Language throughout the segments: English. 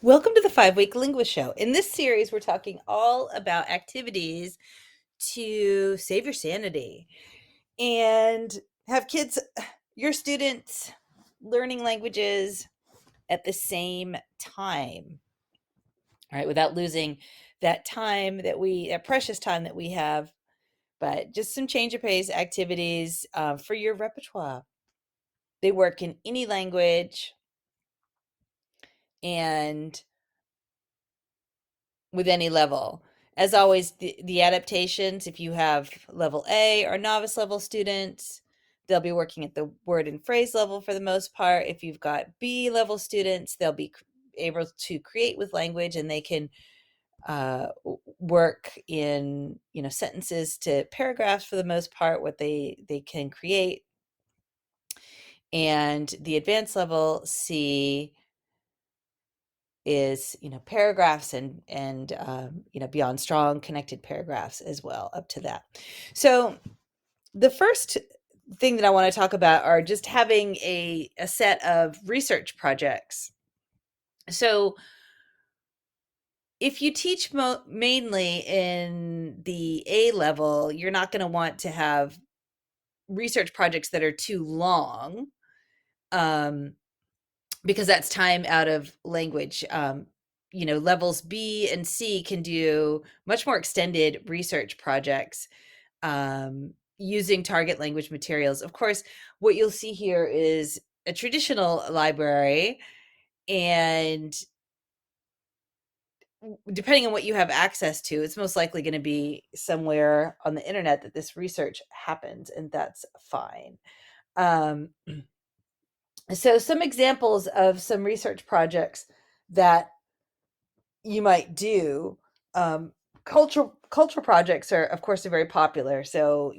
Welcome to the 5 Week Linguist Show. In this series, we're talking all about activities to save your sanity and have kids, your students, learning languages at the same time, right? Without losing that time that precious time that we have, but just some change of pace activities for your repertoire. They work in any language and with any level. As always, the adaptations, if you have level A or novice level students, they'll be working at the word and phrase level for the most part. If you've got B level students, they'll be able to create with language, and they can work in sentences to paragraphs for the most part, what they can create. And the advanced level C is paragraphs and beyond strong connected paragraphs as well up to that. So the first thing that I want to talk about are just having a set of research projects. So if you teach mainly in the A level, you're not going to want to have research projects that are too long, because that's time out of language. Levels B and C can do much more extended research projects using target language materials. Of course, what you'll see here is a traditional library, and depending on what you have access to, it's most likely going to be somewhere on the internet that this research happens, and that's fine. Um, so some examples of some research projects that you might do. Cultural projects are, of course, are very popular. So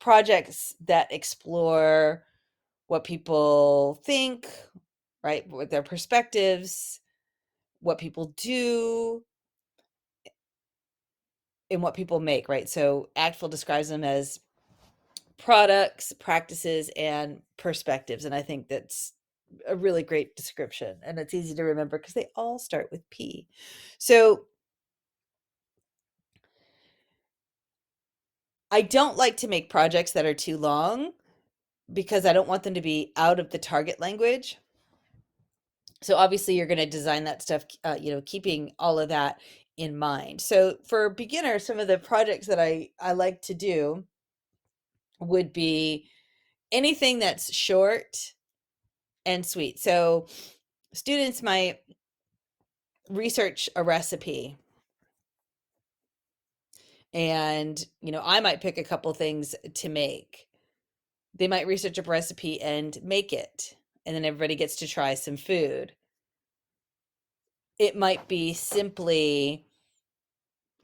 projects that explore what people think, right, with their perspectives, what people do, and what people make, right? So Actful describes them as products, practices, and perspectives, and I think that's a really great description, and it's easy to remember because they all start with P. So I don't like to make projects that are too long because I don't want them to be out of the target language. So obviously you're going to design that stuff, keeping all of that in mind. So for beginners, some of the projects that I like to do would be anything that's short and sweet. So students might research a recipe, and I might pick a couple things to make. They might research a recipe and make it, and then everybody gets to try some food. It might be simply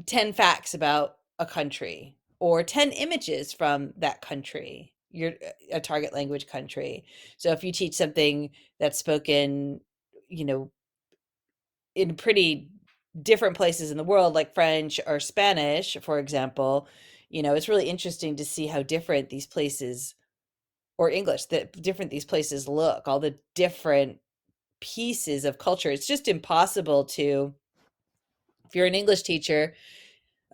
10 facts about a country or 10 images from that country, your a target language country. So if you teach something that's spoken, you know, in pretty different places in the world, like French or Spanish, for example, it's really interesting to see how different these places, or English, that different these places look, all the different pieces of culture. It's just impossible to, if you're an English teacher.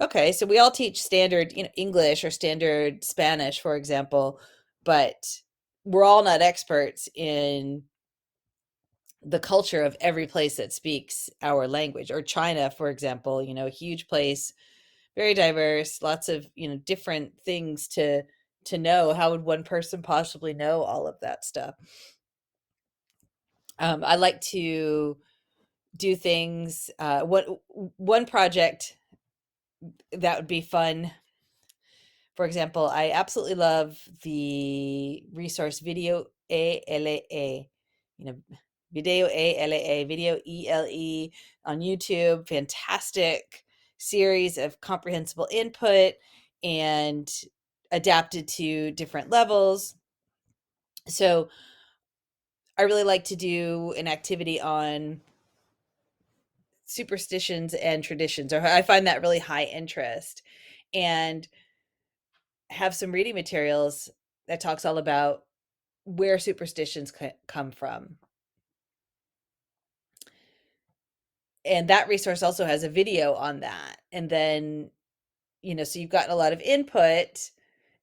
Okay, so we all teach standard, English or standard Spanish, for example, but we're all not experts in the culture of every place that speaks our language. Or China, for example, a huge place, very diverse, lots of, different things to know. How would one person possibly know all of that stuff? I like to do things. What one project that would be fun, for example, I absolutely love the resource Video ALA, you know, Video ALA, Video ELE on YouTube. Fantastic series of comprehensible input and adapted to different levels. So I really like to do an activity on superstitions and traditions, or I find that really high interest, and have some reading materials that talks all about where superstitions come from. And that resource also has a video on that. And then, so you've gotten a lot of input,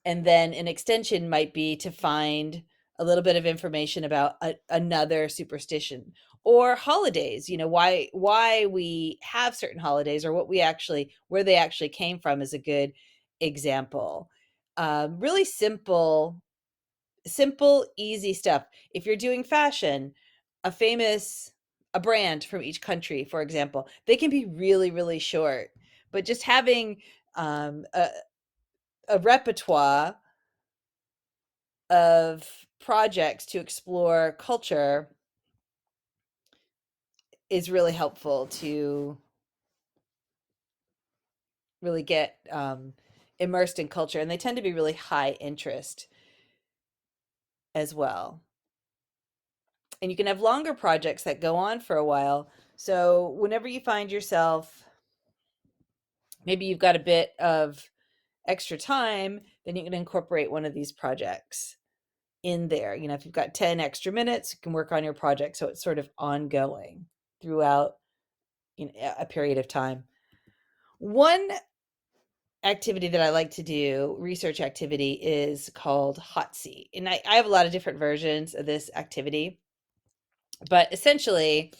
and then an extension might be to find a little bit of information about another superstition or holidays, why we have certain holidays, or where they actually came from is a good example. Really simple, easy stuff. If you're doing fashion, a famous a brand from each country, for example, they can be really, really short. But just having um, a, a repertoire of projects to explore culture is really helpful to really get immersed in culture. And they tend to be really high interest as well. And you can have longer projects that go on for a while. So whenever you find yourself, maybe you've got a bit of extra time, then you can incorporate one of these projects in there. If you've got 10 extra minutes, you can work on your project so it's sort of ongoing throughout a period of time. One activity that I like to do, research activity, is called hot seat. And I have a lot of different versions of this activity, but essentially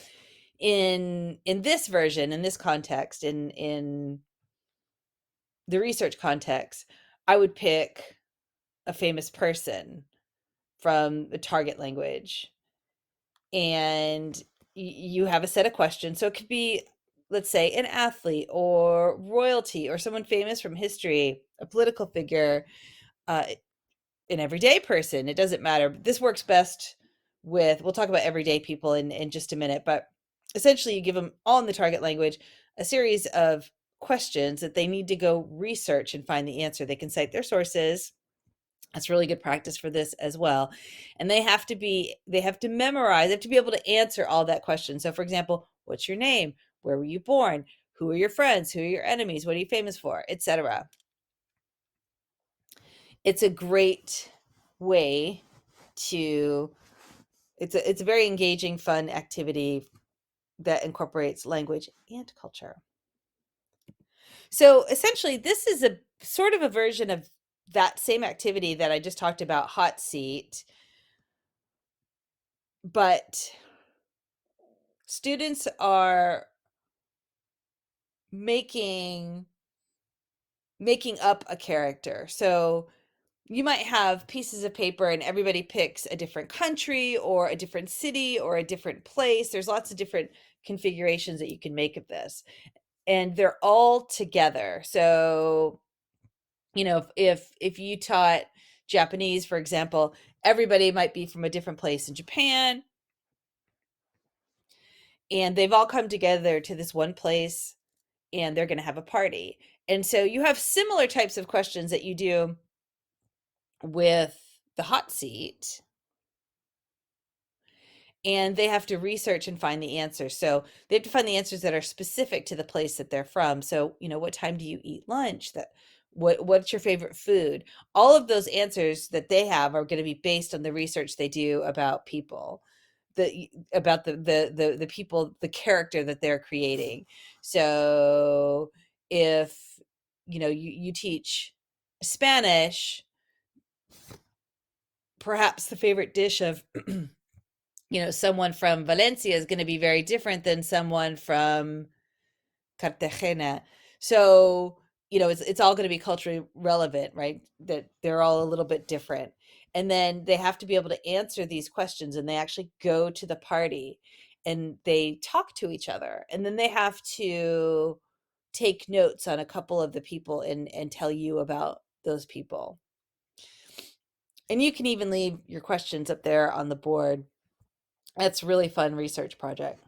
in this version, in this context, in the research context, I would pick a famous person from the target language, and you have a set of questions. So it could be, let's say, an athlete or royalty or someone famous from history, a political figure, uh, an everyday person. It doesn't matter. This works best we'll talk about everyday people in just a minute, but essentially you give them all in the target language a series of questions that they need to go research and find the answer. They can cite their sources. That's really good practice for this as well. And they have to memorize, they have to be able to answer all that question. So for example, what's your name? Where were you born? Who are your friends? Who are your enemies? What are you famous for? Etc. It's a great way to it's a very engaging, fun activity that incorporates language and culture. So essentially, this is a sort of a version of that same activity that I just talked about, hot seat, but students are making making up a character. So you might have pieces of paper and everybody picks a different country or a different city or a different place. There's lots of different configurations that you can make of this, and they're all together. So, if you taught Japanese, for example, everybody might be from a different place in Japan, and they've all come together to this one place, and they're going to have a party. And so you have similar types of questions that you do with the hot seat, and they have to research and find the answers. So they have to find the answers that are specific to the place that they're from. So, what time do you eat lunch? What's your favorite food? All of those answers that they have are going to be based on the research they do about people, about the people, the character that they're creating. So if you teach Spanish, perhaps the favorite dish of someone from Valencia is going to be very different than someone from Cartagena. So, it's all going to be culturally relevant, right? That they're all a little bit different. And then they have to be able to answer these questions, and they actually go to the party and they talk to each other. And then they have to take notes on a couple of the people and tell you about those people. And you can even leave your questions up there on the board. That's a really fun research project.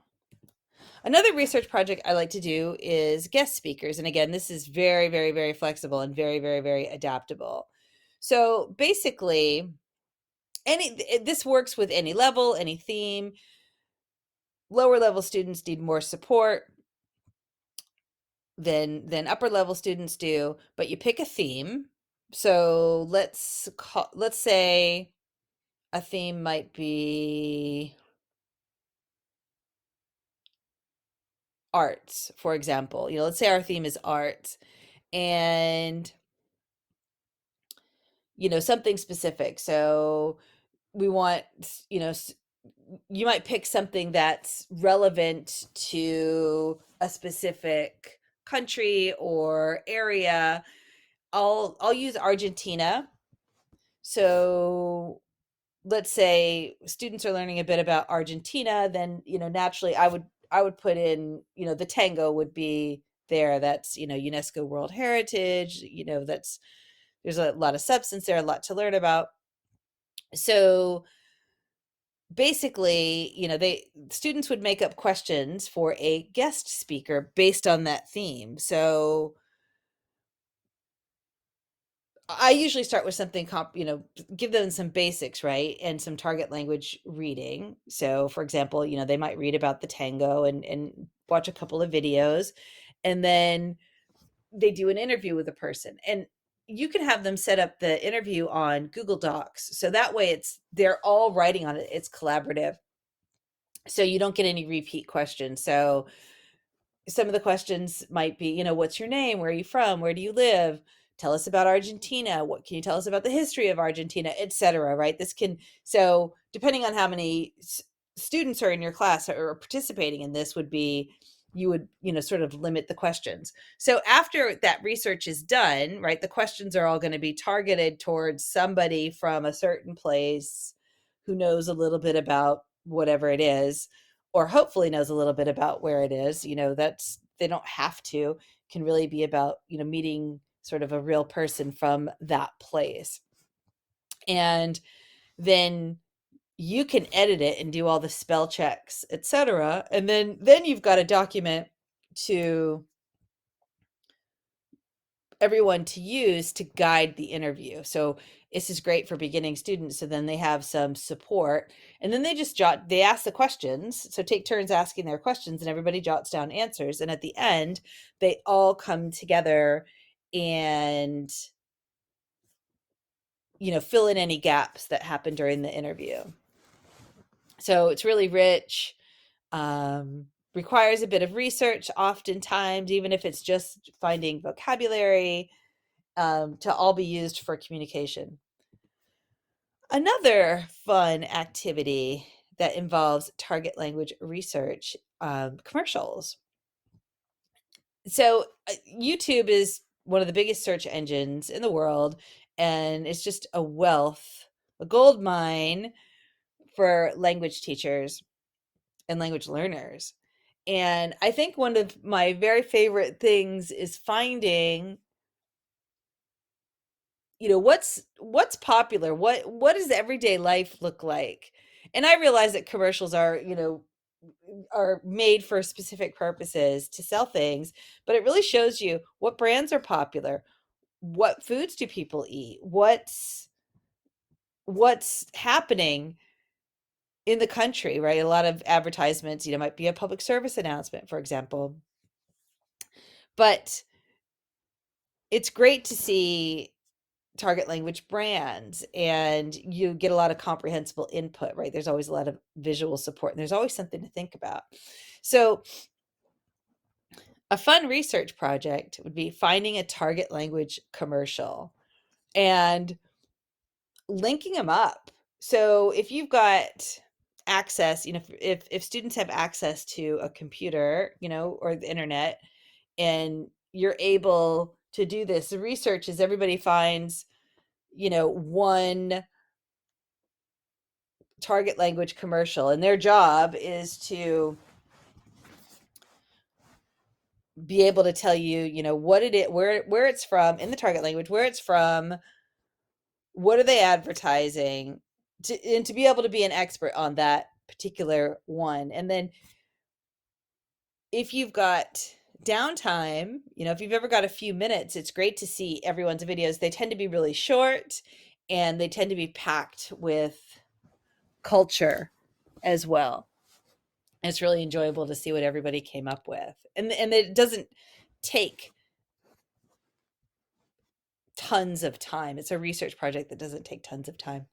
Another research project I like to do is guest speakers. And again, this is very, very, very flexible and very, very, very adaptable. So basically, this works with any level, any theme. Lower level students need more support than upper level students do, but you pick a theme. So let's say a theme might be arts, for example. Let's say our theme is arts and, something specific. So we want, you might pick something that's relevant to a specific country or area. I'll use Argentina. So let's say students are learning a bit about Argentina, then naturally I would put in, the tango would be there. That's, UNESCO World Heritage. That's there's a lot of substance there, a lot to learn about. So basically, they students would make up questions for a guest speaker based on that theme. So I usually start with something give them some basics, right? And some target language reading. So for example, they might read about the tango and watch a couple of videos, and then they do an interview with a person. And you can have them set up the interview on Google Docs. So that way they're all writing on it. It's collaborative. So you don't get any repeat questions. So some of the questions might be, what's your name? Where are you from? Where do you live? Tell us about Argentina. What can you tell us about the history of Argentina, etc. Right? So depending on how many students are in your class or participating in this would be, you would, sort of limit the questions. So after that research is done, right, the questions are all going to be targeted towards somebody from a certain place who knows a little bit about whatever it is, or hopefully knows a little bit about where it is. That's, they don't have to, can really be about, meeting sort of a real person from that place. And then you can edit it and do all the spell checks, etc. And then you've got a document to everyone to use to guide the interview. So this is great for beginning students. So then they have some support, and then they ask the questions. So take turns asking their questions, and everybody jots down answers. And at the end, they all come together and, fill in any gaps that happen during the interview. So it's really rich. Requires a bit of research oftentimes, even if it's just finding vocabulary, to all be used for communication. Another fun activity that involves target language research, commercials. So YouTube is one of the biggest search engines in the world, and it's just a gold mine for language teachers and language learners. And I think one of my very favorite things is finding, what's popular, what does everyday life look like. And I realize that commercials are made for specific purposes to sell things, but it really shows you what brands are popular, what foods do people eat, what's happening in the country, right? A lot of advertisements, might be a public service announcement, for example. But it's great to see target language brands, and you get a lot of comprehensible input, right? There's always a lot of visual support, and there's always something to think about. So a fun research project would be finding a target language commercial and linking them up. So if you've got access, if students have access to a computer, or the internet, and you're able to do this, the research is everybody finds, one target language commercial, and their job is to be able to tell you, what it is, where it's from in the target language, where it's from, what are they advertising, and to be able to be an expert on that particular one. And then if you've got downtime, if you've ever got a few minutes, it's great to see everyone's videos. They tend to be really short, and they tend to be packed with culture as well. It's really enjoyable to see what everybody came up with. And it doesn't take tons of time. It's a research project that doesn't take tons of time.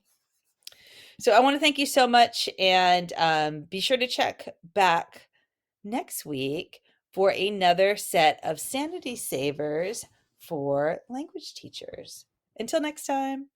So I want to thank you so much, and be sure to check back next week for another set of Sanity Savers for language teachers. Until next time.